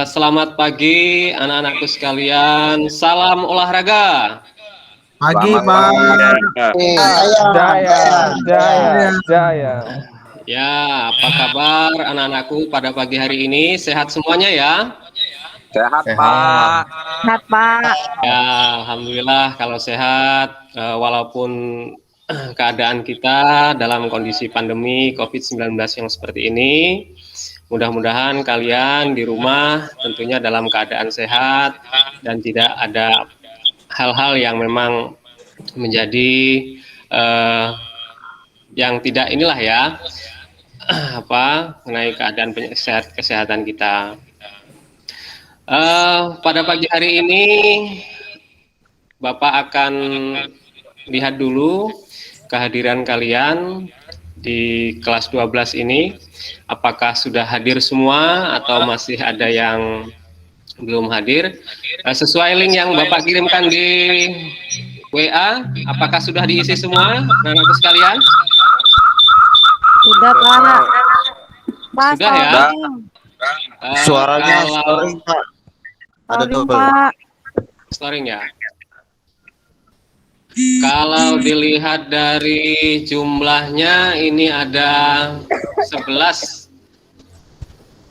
Selamat pagi anak-anakku sekalian. Salam olahraga. Pagi, Selamat Pak. pagi. Jaya. Ya, apa kabar anak-anakku pada pagi hari ini? Sehat semuanya ya? Sehat, Pak. Sehat, Pak. Ya, alhamdulillah kalau sehat. Walaupun keadaan kita dalam kondisi pandemi COVID-19 yang seperti ini, mudah-mudahan kalian di rumah tentunya dalam keadaan sehat dan tidak ada hal-hal yang memang menjadi yang tidak inilah ya mengenai keadaan kesehatan kita. Pada pagi hari ini Bapak akan lihat dulu kehadiran kalian di kelas 12 ini. Apakah sudah hadir semua atau masih ada yang belum hadir? Sesuai link yang Bapak kirimkan di WA, apakah sudah diisi semua anak-anakku sekalian? Sudah, Pak. Pak, Sudah ya? Suaranya Kalau storing, Pak. Ada double. Pak. storing ya. Kalau dilihat dari jumlahnya ini ada 11.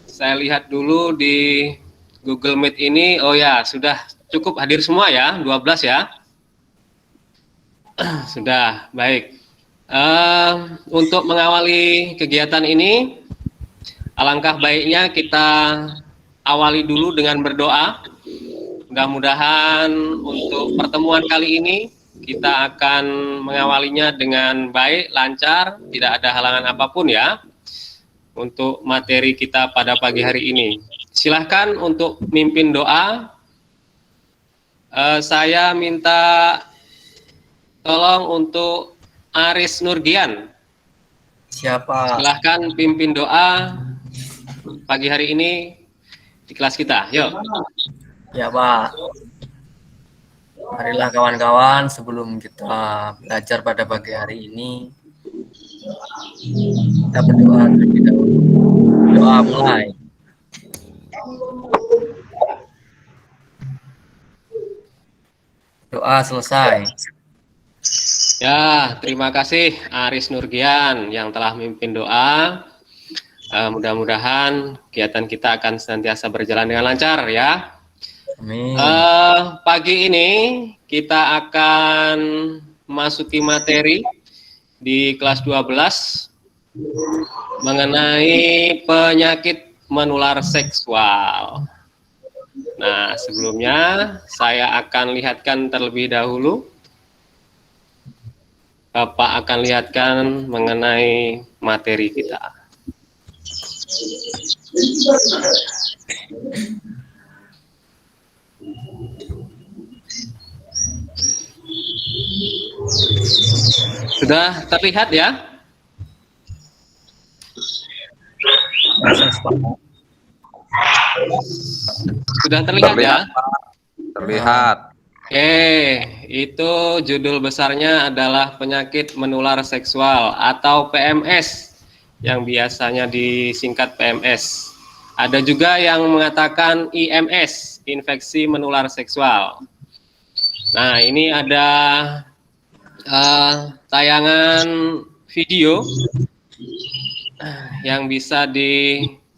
Saya lihat dulu di Google Meet ini. Oh ya, sudah cukup hadir semua ya, 12 ya. Sudah, baik. Untuk mengawali kegiatan ini, alangkah baiknya kita awali dulu dengan berdoa. Mudah-mudahan untuk pertemuan kali ini kita akan mengawalinya dengan baik, lancar, tidak ada halangan apapun ya untuk materi kita pada pagi hari ini. Silahkan untuk mimpin doa. Saya minta tolong untuk Aris Nurgian. Siapa? Silahkan pimpin doa pagi hari ini di kelas kita. Yuk. Ya, Pak. Marilah kawan-kawan, sebelum kita belajar pada pagi hari ini, kita berdoa terlebih dahulu. Doa mulai. Doa selesai. Ya, terima kasih Aris Nurgian yang telah memimpin doa. Mudah-mudahan kegiatan kita akan senantiasa berjalan dengan lancar ya. Amin. Pagi ini kita akan masuki materi di kelas 12 mengenai penyakit menular seksual. Nah, sebelumnya saya akan lihatkan terlebih dahulu. Bapak akan lihatkan mengenai materi kita. Sudah terlihat ya? Sudah terlihat ya? Terlihat. Oke, itu judul besarnya adalah penyakit menular seksual atau PMS yang biasanya disingkat PMS. Ada juga yang mengatakan IMS, infeksi menular seksual. Nah, ini ada tayangan video yang bisa dilihat.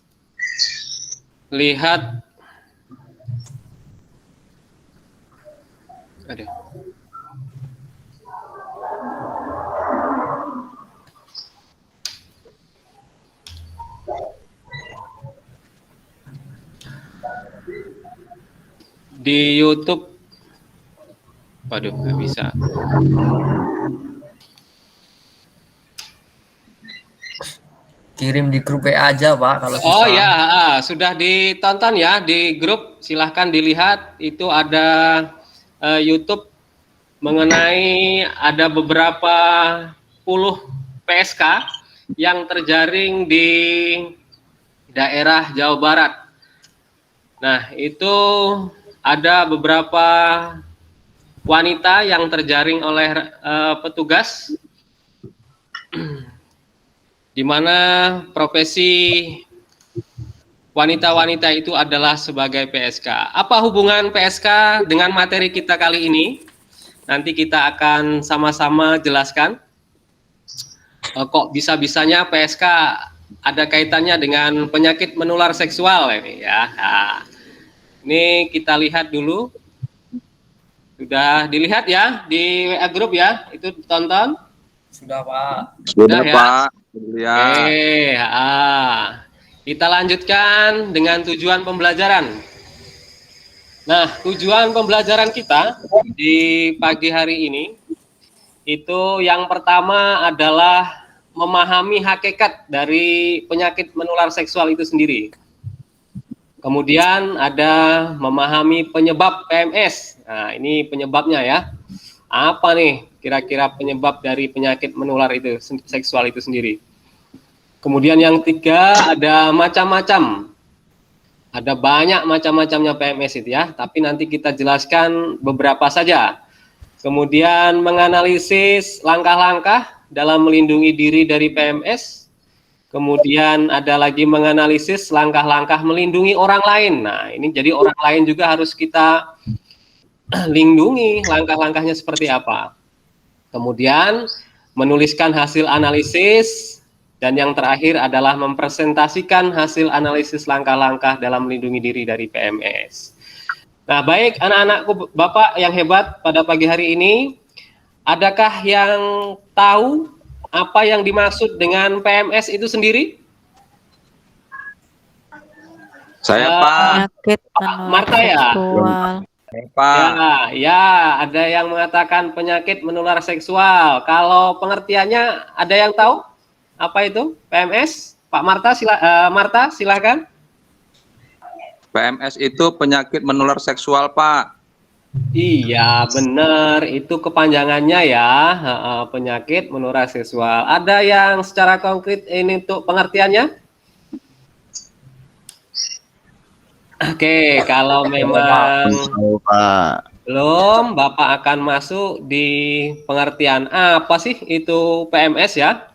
Ada. Di YouTube. Waduh, nggak bisa. Kirim di grup WA aja, Pak, kalau susah. Oh ya, sudah ditonton ya di grup. Silahkan dilihat. Itu ada YouTube mengenai ada beberapa puluh PSK yang terjaring di daerah Jawa Barat. Nah, itu ada beberapa wanita yang terjaring oleh petugas di mana profesi wanita-wanita itu adalah sebagai PSK. Apa hubungan PSK dengan materi kita kali ini? Nanti kita akan sama-sama jelaskan. Kok bisa-bisanya PSK ada kaitannya dengan penyakit menular seksual ini ya. Nah, ini kita lihat dulu. Sudah dilihat ya di WA grup ya? Itu tonton? Sudah, Pak. Sudah, ya? Pak. Lihat. Kita lanjutkan dengan tujuan pembelajaran. Nah, tujuan pembelajaran kita di pagi hari ini itu yang pertama adalah memahami hakikat dari penyakit menular seksual itu sendiri. Kemudian ada memahami penyebab PMS. Nah, ini penyebabnya ya. Apa nih kira-kira penyebab dari penyakit menular itu seksual itu sendiri? Kemudian yang ketiga ada macam-macam. Ada banyak macam-macamnya PMS itu ya, tapi nanti kita jelaskan beberapa saja. Kemudian menganalisis langkah-langkah dalam melindungi diri dari PMS. Kemudian ada lagi menganalisis langkah-langkah melindungi orang lain. Nah, ini jadi orang lain juga harus kita lindungi, langkah-langkahnya seperti apa. Kemudian menuliskan hasil analisis, dan yang terakhir adalah mempresentasikan hasil analisis langkah-langkah dalam melindungi diri dari PMS. Nah, baik anak-anakku, Bapak yang hebat pada pagi hari ini, adakah yang tahu apa yang dimaksud dengan PMS itu sendiri? Saya, Pak. Penyakit Marta menular ya? seksual. Pak. Ya, ada yang mengatakan penyakit menular seksual. Kalau pengertiannya ada yang tahu apa itu PMS? Pak Marta, silakan. PMS itu penyakit menular seksual, Pak. Iya, benar. Itu kepanjangannya ya, penyakit menular seksual. Ada yang secara konkret ini untuk pengertiannya? Oke, kalau memang belum, Bapak akan masuk di pengertian apa sih itu PMS ya.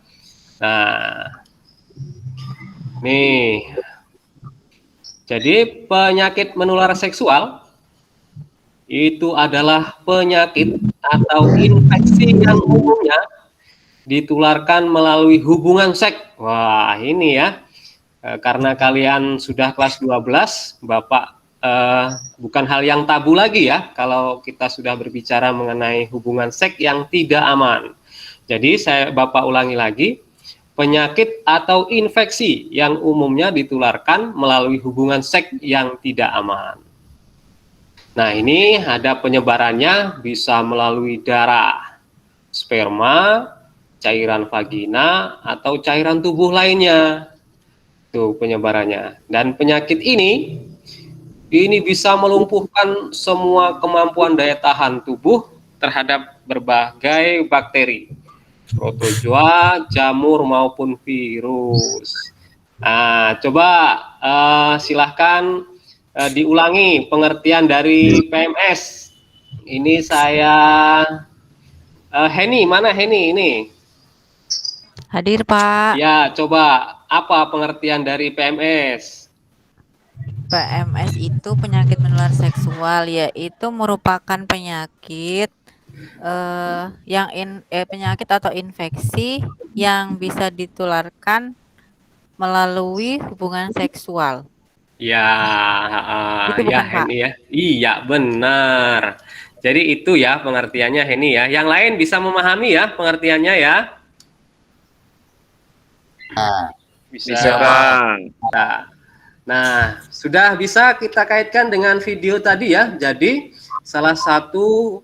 Nah, nih. Jadi penyakit menular seksual itu adalah penyakit atau infeksi yang umumnya ditularkan melalui hubungan seks. Wah, ini ya. Karena kalian sudah kelas 12, Bapak bukan hal yang tabu lagi ya kalau kita sudah berbicara mengenai hubungan seks yang tidak aman. Jadi Bapak ulangi lagi, penyakit atau infeksi yang umumnya ditularkan melalui hubungan seks yang tidak aman. Nah, ini ada penyebarannya bisa melalui darah, sperma, cairan vagina, atau cairan tubuh lainnya. Itu penyebarannya. Dan penyakit ini bisa melumpuhkan semua kemampuan daya tahan tubuh terhadap berbagai bakteri, protozoa, jamur, maupun virus. Nah, coba silahkan diulangi pengertian dari PMS. Ini saya Heni, mana Heni ini? Hadir, Pak. Ya, coba apa pengertian dari PMS? PMS itu penyakit menular seksual, yaitu merupakan penyakit penyakit atau infeksi yang bisa ditularkan melalui hubungan seksual. Ya, Itu ya bukan, Pak? Heni ya. Iya, benar. Jadi itu ya pengertiannya Heni ya. Yang lain bisa memahami ya pengertiannya ya. Bisa. Bang. Nah, sudah bisa kita kaitkan dengan video tadi ya. Jadi salah satu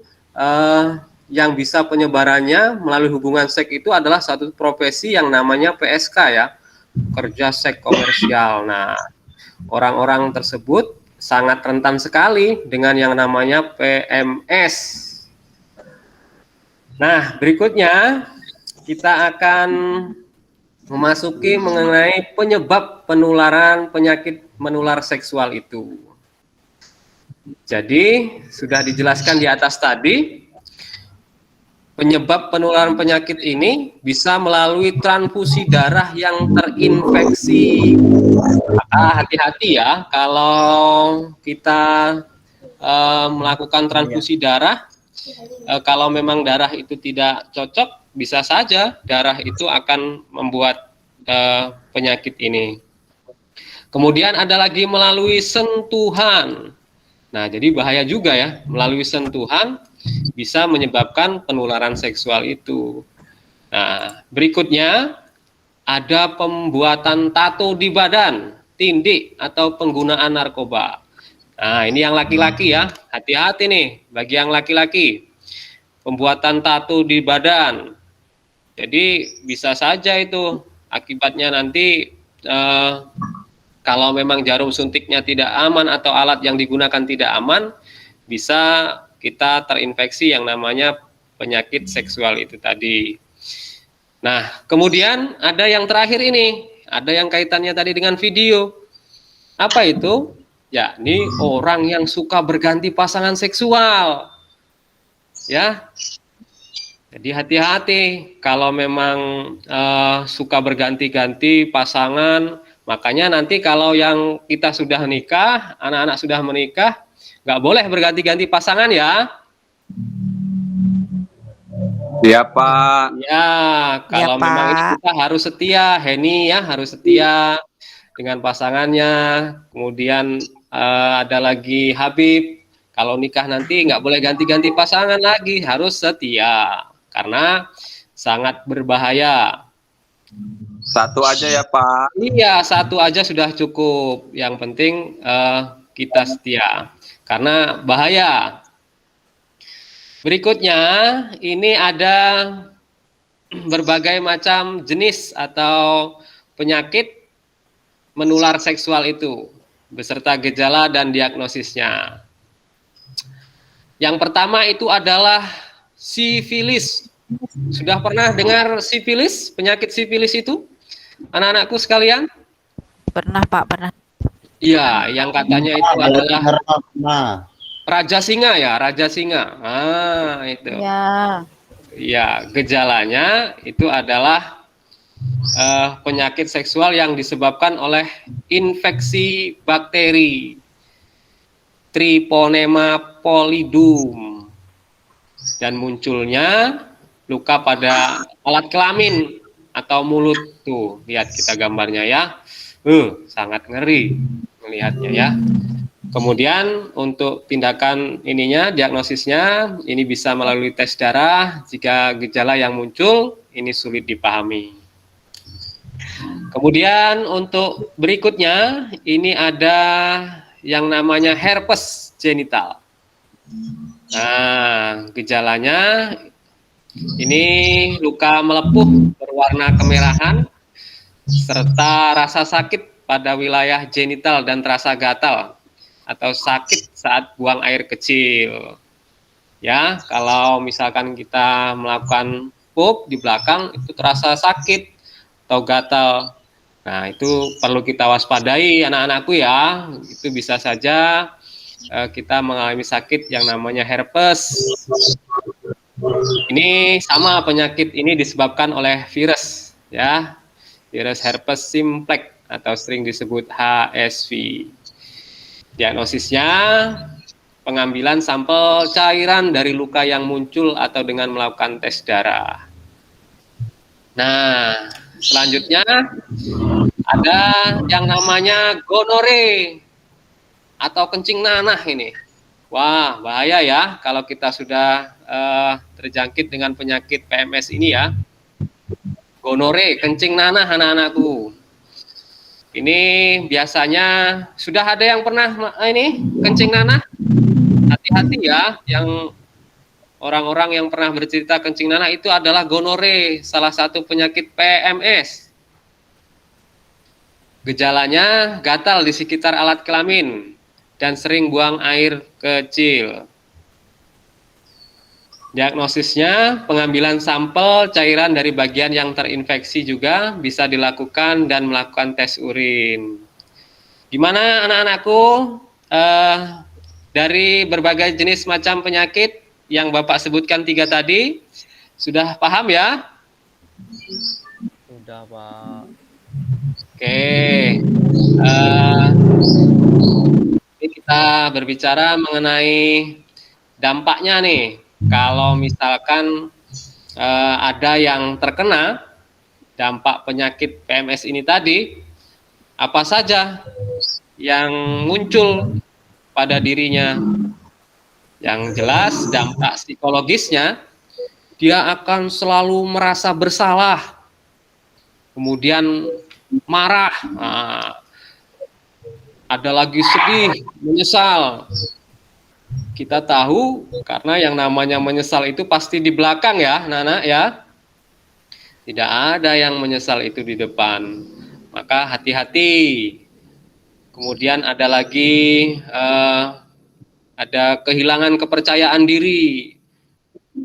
yang bisa penyebarannya melalui hubungan seks itu adalah satu profesi yang namanya PSK ya, kerja seks komersial. Nah, orang-orang tersebut sangat rentan sekali dengan yang namanya PMS. Nah, berikutnya kita akan memasuki mengenai penyebab penularan penyakit menular seksual itu. Jadi, sudah dijelaskan di atas tadi, penyebab penularan penyakit ini bisa melalui transfusi darah yang terinfeksi. Maka hati-hati ya kalau kita melakukan transfusi darah. Kalau memang darah itu tidak cocok, bisa saja darah itu akan membuat penyakit ini. Kemudian ada lagi melalui sentuhan. Nah, jadi bahaya juga ya, melalui sentuhan bisa menyebabkan penularan seksual itu. Nah, berikutnya ada pembuatan tato di badan, tindik, atau penggunaan narkoba. Nah, ini yang laki-laki ya, hati-hati nih bagi yang laki-laki. Pembuatan tato di badan. Jadi bisa saja itu akibatnya nanti kalau memang jarum suntiknya tidak aman atau alat yang digunakan tidak aman, bisa kita terinfeksi yang namanya penyakit seksual itu tadi. Nah, kemudian ada yang terakhir ini, ada yang kaitannya tadi dengan video. Apa itu? Yakni orang yang suka berganti pasangan seksual. Ya. Jadi hati-hati kalau memang suka berganti-ganti pasangan. Makanya nanti kalau yang kita sudah menikah, anak-anak sudah menikah, nggak boleh berganti-ganti pasangan ya. Iya Pak. Ya, kalau Ya, memang ini Pak. kita harus setia, Heni ya, harus setia dengan pasangannya. Kemudian ada lagi Habib, kalau nikah nanti nggak boleh ganti-ganti pasangan lagi, harus setia. Karena sangat berbahaya. Satu aja ya Pak. Iya, satu aja sudah cukup. Yang penting kita setia, karena bahaya. Berikutnya, ini ada berbagai macam jenis atau penyakit menular seksual itu, beserta gejala dan diagnosisnya. Yang pertama itu adalah sifilis. Sudah pernah dengar sifilis, penyakit sifilis itu? Anak-anakku sekalian? Pernah, Pak, pernah. Iya, yang katanya itu adalah Nah, raja singa ya, raja singa. Ah, itu. Ya. Ya, gejalanya itu adalah penyakit seksual yang disebabkan oleh infeksi bakteri Treponema pallidum dan munculnya luka pada alat kelamin atau mulut. Tuh, lihat kita gambarnya ya. Sangat ngeri melihatnya ya. Kemudian untuk tindakan ininya, diagnosisnya, ini bisa melalui tes darah. Jika gejala yang muncul, ini sulit dipahami. Kemudian untuk berikutnya, ini ada yang namanya herpes genital. Nah, gejalanya ini luka melepuh berwarna kemerahan, serta rasa sakit pada wilayah genital dan terasa gatal atau sakit saat buang air kecil. Ya, kalau misalkan kita melakukan pup di belakang itu terasa sakit atau gatal. Nah, itu perlu kita waspadai anak-anakku ya. Itu bisa saja kita mengalami sakit yang namanya herpes. Ini sama, penyakit ini disebabkan oleh virus ya. Virus herpes simplex atau sering disebut HSV. Diagnosisnya pengambilan sampel cairan dari luka yang muncul atau dengan melakukan tes darah. Nah, selanjutnya ada yang namanya gonore atau kencing nanah ini. Wah, bahaya ya kalau kita sudah terjangkit dengan penyakit PMS ini ya. Gonore, kencing nanah anak-anakku. Ini biasanya sudah ada yang pernah ini kencing nanah? Hati-hati ya, yang orang-orang yang pernah bercerita kencing nanah itu adalah gonore, salah satu penyakit PMS. Gejalanya gatal di sekitar alat kelamin dan sering buang air kecil. Diagnosisnya pengambilan sampel cairan dari bagian yang terinfeksi juga bisa dilakukan dan melakukan tes urin. Gimana anak-anakku? Dari berbagai jenis macam penyakit yang Bapak sebutkan 3 tadi, Sudah paham ya? Sudah, Pak. Oke. Ini kita berbicara mengenai dampaknya nih. Kalau misalkan ada yang terkena dampak penyakit PMS ini tadi, apa saja yang muncul pada dirinya? Yang jelas dampak psikologisnya, dia akan selalu merasa bersalah, kemudian marah, ada lagi sedih, menyesal. Kita tahu karena yang namanya menyesal itu pasti di belakang ya, anak-anak ya. Tidak ada yang menyesal itu di depan. Maka hati-hati. Kemudian ada lagi ada kehilangan kepercayaan diri,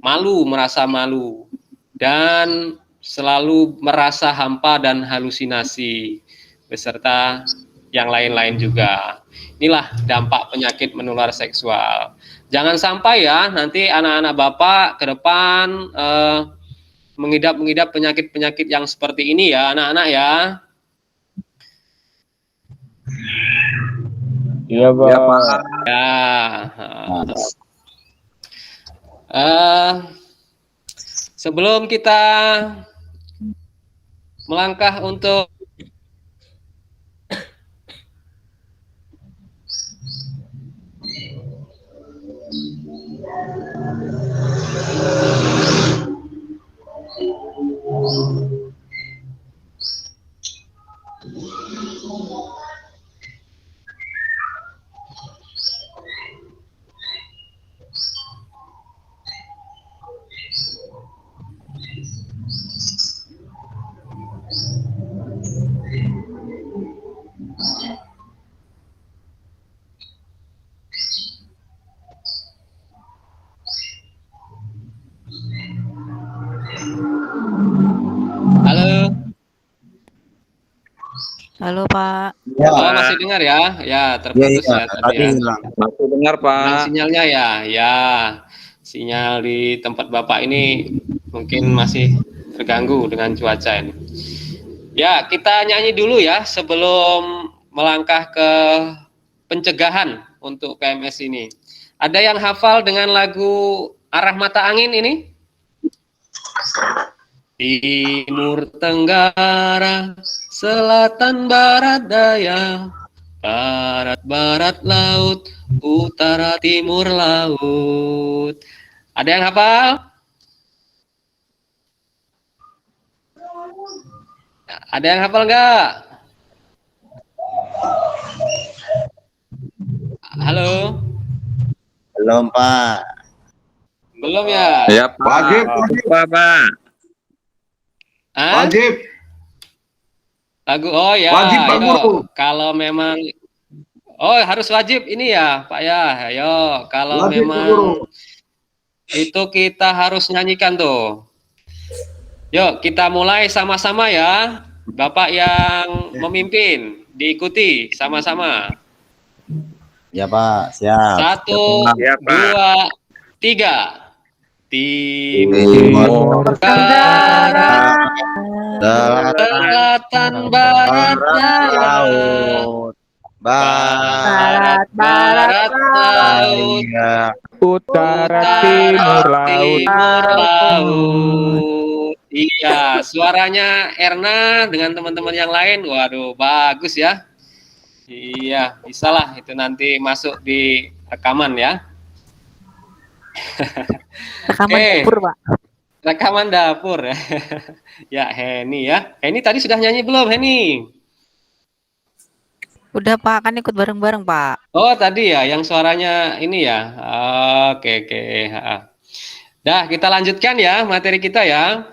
malu, merasa malu, dan selalu merasa hampa dan halusinasi, beserta yang lain-lain juga. Inilah dampak penyakit menular seksual. Jangan sampai ya nanti anak-anak Bapak ke depan mengidap penyakit-penyakit yang seperti ini ya anak-anak ya. Iya, Pak. Ya, Pak. Ya. Sebelum kita melangkah untuk halo. Halo Pak. Ya, Oh, masih dengar ya? Ya, terputus ya tadi tadi ya. hilang. Masih dengar, Hilang Pak. sinyalnya ya. Ya, sinyal di tempat Bapak ini mungkin masih terganggu dengan cuaca ini. Ya, kita nyanyi dulu ya sebelum melangkah ke pencegahan untuk PMS ini. Ada yang hafal dengan lagu Arah Mata Angin ini? Timur Tenggara, Selatan Barat Daya, Barat Barat Laut, Utara Timur Laut. Ada yang hafal? Ada yang hafal nggak? Halo? Belum, Pak. Belum ya? Ya, Pak. Wajib. Pak. Hah? Wajib. Lagu, oh ya, Wajib, Pak ayo. Guru. Kalau memang, oh harus wajib ini ya, Pak ya. Ayo, kalau Wajib, Pak memang Guru. itu kita harus nyanyikan tuh. Yuk, kita mulai sama-sama ya. Bapak yang memimpin, diikuti sama-sama. Ya, Pak. Siap. Satu, Ya, Pak. dua, tiga. Timur Tenggara, Selatan Selatan, Barat, Daya, Laut. Barat Barat, Laut, Daya. Utara Timur Laut. Timur Laut. Iya, suaranya Erna dengan teman-teman yang lain, waduh, bagus ya. Iya, bisalah itu nanti masuk di rekaman ya. Rekaman Oke. dapur Pak. Rekaman dapur. Ya, Heni ya. Heni tadi sudah nyanyi belum, Heni? Udah Pak, kan ikut bareng-bareng Pak. Oh, tadi ya, yang suaranya ini ya. Oke, oke. Dah, kita lanjutkan ya materi kita ya.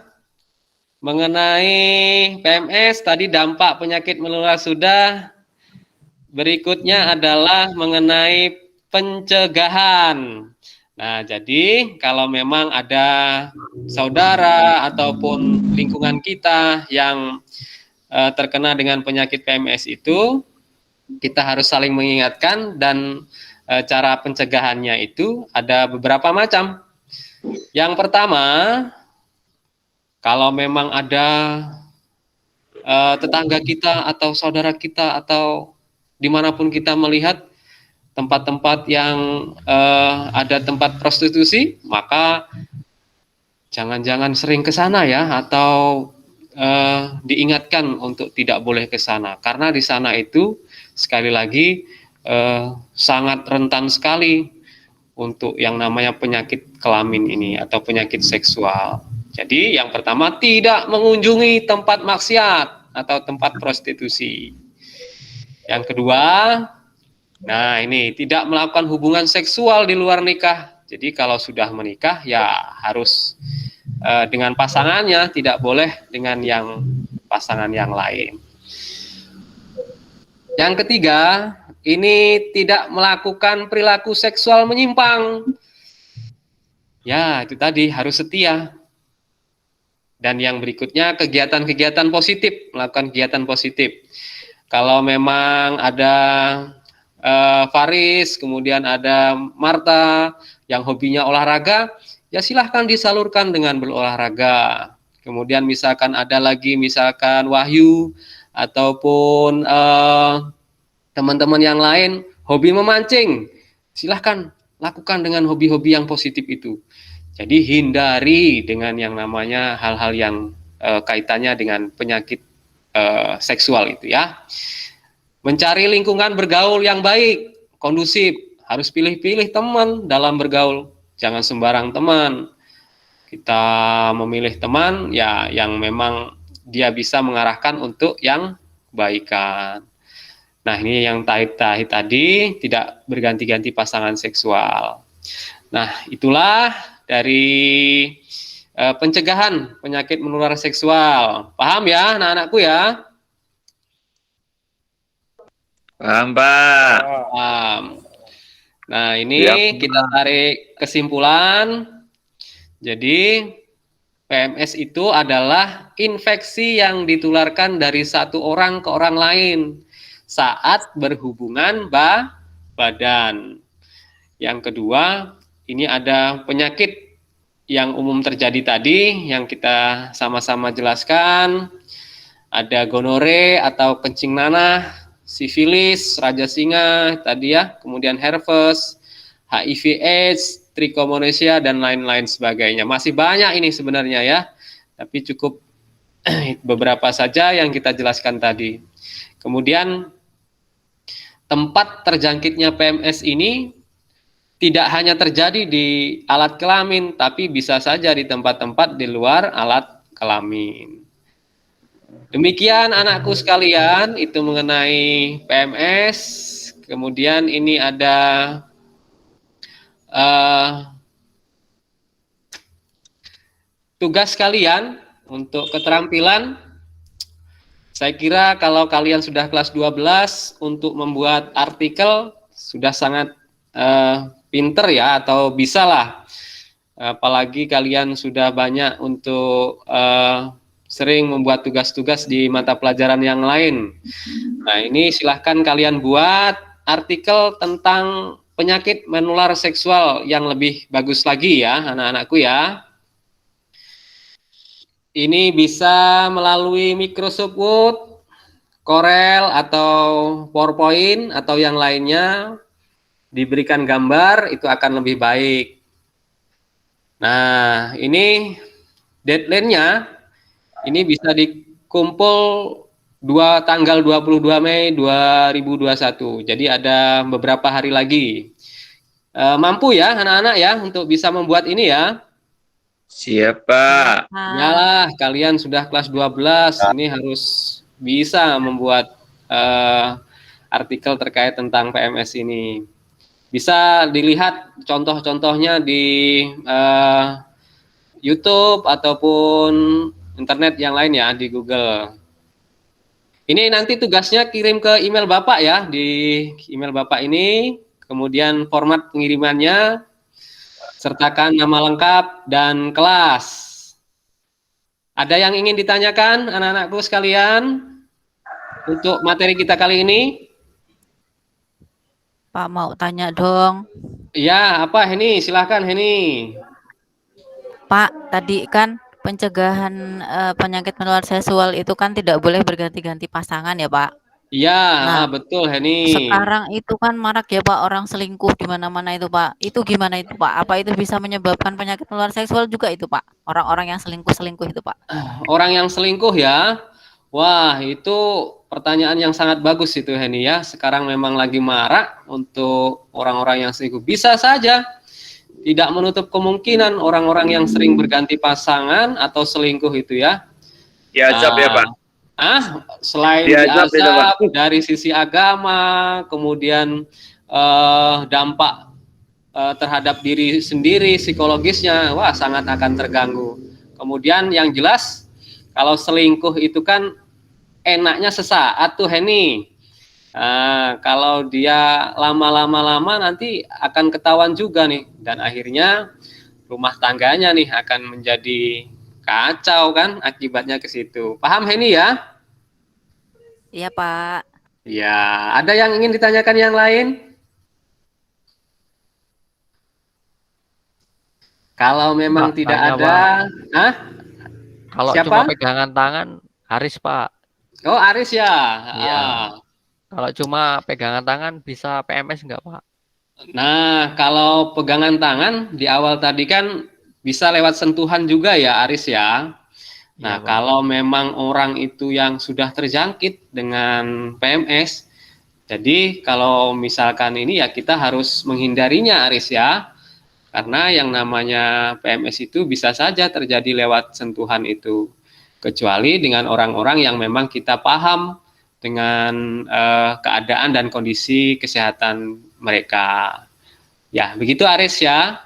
Mengenai PMS, tadi dampak penyakit menular sudah. Berikutnya adalah mengenai pencegahan. Nah, jadi kalau memang ada saudara ataupun lingkungan kita yang terkena dengan penyakit PMS itu, kita harus saling mengingatkan dan cara pencegahannya itu ada beberapa macam. Yang pertama, Kalau memang ada tetangga kita atau saudara kita atau dimanapun kita melihat tempat-tempat yang ada tempat prostitusi, maka jangan-jangan sering ke sana ya, atau diingatkan untuk tidak boleh ke sana, karena di sana itu sekali lagi sangat rentan sekali untuk yang namanya penyakit kelamin ini atau penyakit seksual. Jadi yang pertama, tidak mengunjungi tempat maksiat atau tempat prostitusi. Yang kedua, nah ini, tidak melakukan hubungan seksual di luar nikah. Jadi kalau sudah menikah ya harus dengan pasangannya, tidak boleh dengan yang pasangan yang lain. Yang ketiga, ini tidak melakukan perilaku seksual menyimpang. Ya, itu tadi, harus setia. Dan yang berikutnya, kegiatan-kegiatan positif, melakukan kegiatan positif. Kalau memang ada Faris, kemudian ada Marta yang hobinya olahraga, ya silahkan disalurkan dengan berolahraga. Kemudian misalkan ada lagi, misalkan Wahyu ataupun teman-teman yang lain hobi memancing, silahkan lakukan dengan hobi-hobi yang positif itu. Jadi hindari dengan yang namanya hal-hal yang kaitannya dengan penyakit seksual itu ya. Mencari lingkungan bergaul yang baik, kondusif, harus pilih-pilih teman dalam bergaul, jangan sembarang teman. Kita memilih teman ya yang memang dia bisa mengarahkan untuk yang kebaikan. Nah, ini yang tadi, tidak berganti-ganti pasangan seksual. Nah, itulah dari pencegahan penyakit menular seksual. Paham ya anak-anakku ya? Paham, Pak. Paham. Nah, ini Siap, kita tarik kesimpulan. Jadi PMS itu adalah infeksi yang ditularkan dari satu orang ke orang lain saat berhubungan badan. Yang kedua, ini ada penyakit yang umum terjadi tadi yang kita sama-sama jelaskan. Ada gonore atau kencing nanah, sifilis, raja singa tadi ya, kemudian herpes, HIV/AIDS, trichomoniasia dan lain-lain sebagainya. Masih banyak ini sebenarnya ya, tapi cukup beberapa saja yang kita jelaskan tadi. Kemudian tempat terjangkitnya PMS ini tidak hanya terjadi di alat kelamin, tapi bisa saja di tempat-tempat di luar alat kelamin. Demikian anakku sekalian, itu mengenai PMS. Kemudian ini ada tugas kalian untuk keterampilan. Saya kira kalau kalian sudah kelas 12 untuk membuat artikel sudah sangat pinter ya, atau bisa lah. Apalagi kalian sudah banyak untuk sering membuat tugas-tugas di mata pelajaran yang lain. Nah, ini silahkan kalian buat artikel tentang penyakit menular seksual yang lebih bagus lagi ya, anak-anakku ya. Ini bisa melalui Microsoft Word, Corel, atau PowerPoint, atau yang lainnya. Diberikan gambar, itu akan lebih baik. Nah, ini deadline-nya, ini bisa dikumpul tanggal 22 Mei 2021. Jadi ada beberapa hari lagi. Mampu ya anak-anak ya untuk bisa membuat ini ya. Siap, Pak. Yalah, kalian sudah kelas 12, ini harus bisa membuat artikel terkait tentang PMS ini. Bisa dilihat contoh-contohnya di YouTube ataupun internet yang lain ya, di Google. Ini nanti tugasnya kirim ke email Bapak ya, di email Bapak ini, kemudian format pengirimannya, sertakan nama lengkap dan kelas. Ada yang ingin ditanyakan anak-anakku sekalian untuk materi kita kali ini? Pak mau tanya dong. Ya, apa Heni? Silahkan Heni. Pak, tadi kan pencegahan penyakit menular seksual itu kan tidak boleh berganti-ganti pasangan ya, Pak. Iya, Nah, betul Heni. sekarang itu kan marak ya, Pak, orang selingkuh di mana-mana itu, Pak. Itu gimana itu, Pak? Apa itu bisa menyebabkan penyakit menular seksual juga itu, Pak? Orang-orang yang selingkuh-selingkuh itu, Pak. Orang yang selingkuh ya. Wah, itu pertanyaan yang sangat bagus itu Heni ya. Sekarang memang lagi marak untuk orang-orang yang selingkuh. Bisa saja, tidak menutup kemungkinan orang-orang yang sering berganti pasangan atau selingkuh itu ya. Diazab ya, Pak. Selain Diazab itu, Pak. diazab dari sisi agama, kemudian dampak terhadap diri sendiri, psikologisnya, wah sangat akan terganggu. Kemudian yang jelas, kalau selingkuh itu kan enaknya sesaat tuh Heni. Kalau dia lama-lama nanti akan ketahuan juga nih, dan akhirnya rumah tangganya nih akan menjadi kacau kan akibatnya ke situ. Paham Heni ya? Iya, Pak. Ya, ada yang ingin ditanyakan yang lain? Kalau memang Pak, tidak tanya, ada, Kalau siapa? cuma pegangan tangan, Haris, Pak. Oh, Aris ya. Iya. Kalau cuma pegangan tangan bisa PMS nggak, Pak? Nah, kalau pegangan tangan di awal tadi kan bisa lewat sentuhan juga ya, Aris ya. Nah, Iya, Pak. kalau memang orang itu yang sudah terjangkit dengan PMS, jadi kalau misalkan ini ya kita harus menghindarinya, Aris ya. Karena yang namanya PMS itu bisa saja terjadi lewat sentuhan itu. Kecuali dengan orang-orang yang memang kita paham dengan keadaan dan kondisi kesehatan mereka. Ya, begitu Aris ya.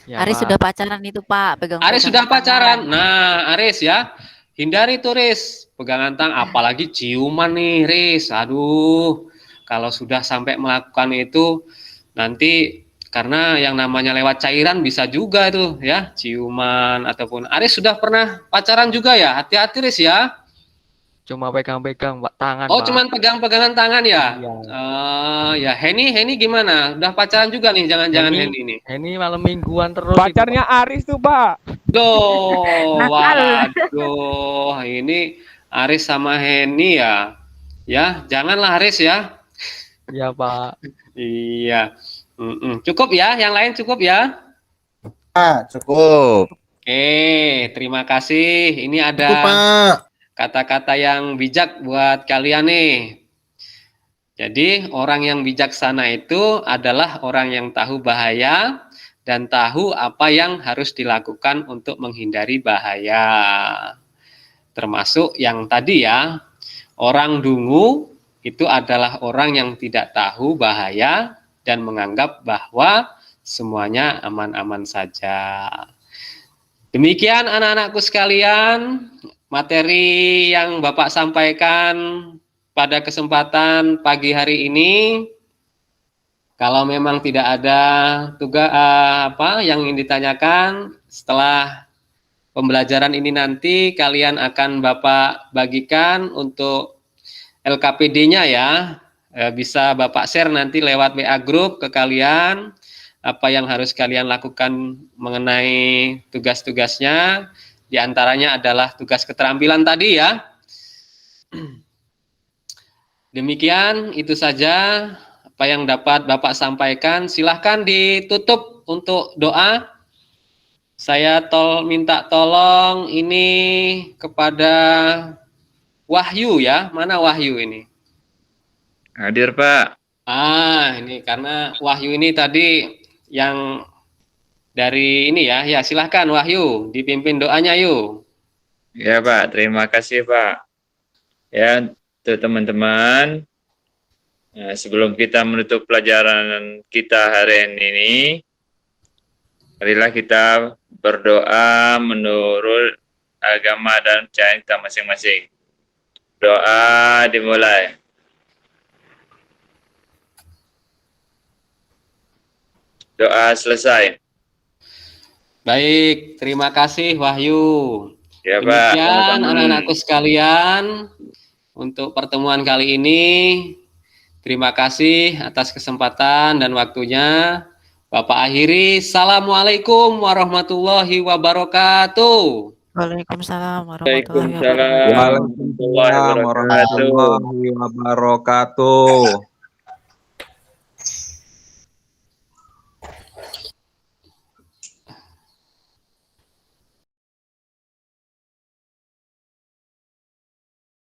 Ya, Aris Pak. sudah pacaran itu, Pak, pegang-pegang Aris sudah tangan. pacaran. Nah, Aris ya, hindari tuh Riz, pegangan tangan, apalagi ciuman nih Riz. Aduh, kalau sudah sampai melakukan itu, nanti karena yang namanya lewat cairan bisa juga tuh ya, ciuman ataupun. Aris sudah pernah pacaran juga ya? Hati-hati Riz ya. Cuma pegang-pegang tangan, Oh, Pak. cuman pegang-pegangan tangan ya? Iya. Ya, Heni gimana? Udah pacaran juga nih, jangan-jangan Heni nih. Ini malam mingguan terus itu, Pacarnya Aris tuh, Pak. Loh, Nakal. waduh, ini Aris sama Heni ya. Ya, janganlah Aris ya. Pak. Iya, Pak. Iya. Cukup ya, yang lain cukup ya. Pak, cukup. Oke, terima kasih. Ini ada Cukup, Pak. kata-kata yang bijak buat kalian nih. Jadi, orang yang bijaksana itu adalah orang yang tahu bahaya dan tahu apa yang harus dilakukan untuk menghindari bahaya. Termasuk yang tadi ya, orang dungu itu adalah orang yang tidak tahu bahaya dan menganggap bahwa semuanya aman-aman saja. Demikian anak-anakku sekalian, materi yang Bapak sampaikan pada kesempatan pagi hari ini. Kalau memang tidak ada tugas yang ingin ditanyakan setelah pembelajaran ini, nanti kalian akan Bapak bagikan untuk LKPD-nya ya. Bisa Bapak share nanti lewat WA group ke kalian apa yang harus kalian lakukan mengenai tugas-tugasnya. Di antaranya adalah tugas keterampilan tadi ya. Demikian itu saja apa yang dapat Bapak sampaikan. Silahkan ditutup untuk doa. Saya minta tolong ini kepada Wahyu ya. Mana Wahyu ini? Hadir, Pak. Ini karena Wahyu ini tadi yang dari ini ya. Ya, silahkan Wahyu, dipimpin doanya yuk. Ya, Pak. Terima kasih, Pak. Ya, untuk teman-teman, sebelum kita menutup pelajaran kita hari ini, marilah kita berdoa menurut agama dan cara kita masing-masing. Doa dimulai. Doa selesai. Baik, terima kasih Wahyu. Ya, Pak. Demikian anak-anakku sekalian untuk pertemuan kali ini. Terima kasih atas kesempatan dan waktunya. Bapak akhiri. Assalamualaikum warahmatullahi wabarakatuh. Waalaikumsalam warahmatullahi Waalaikumsalam wabarakatuh. warahmatullahi Waalaikumsalam wabarakatuh. warahmatullahi wabarakatuh.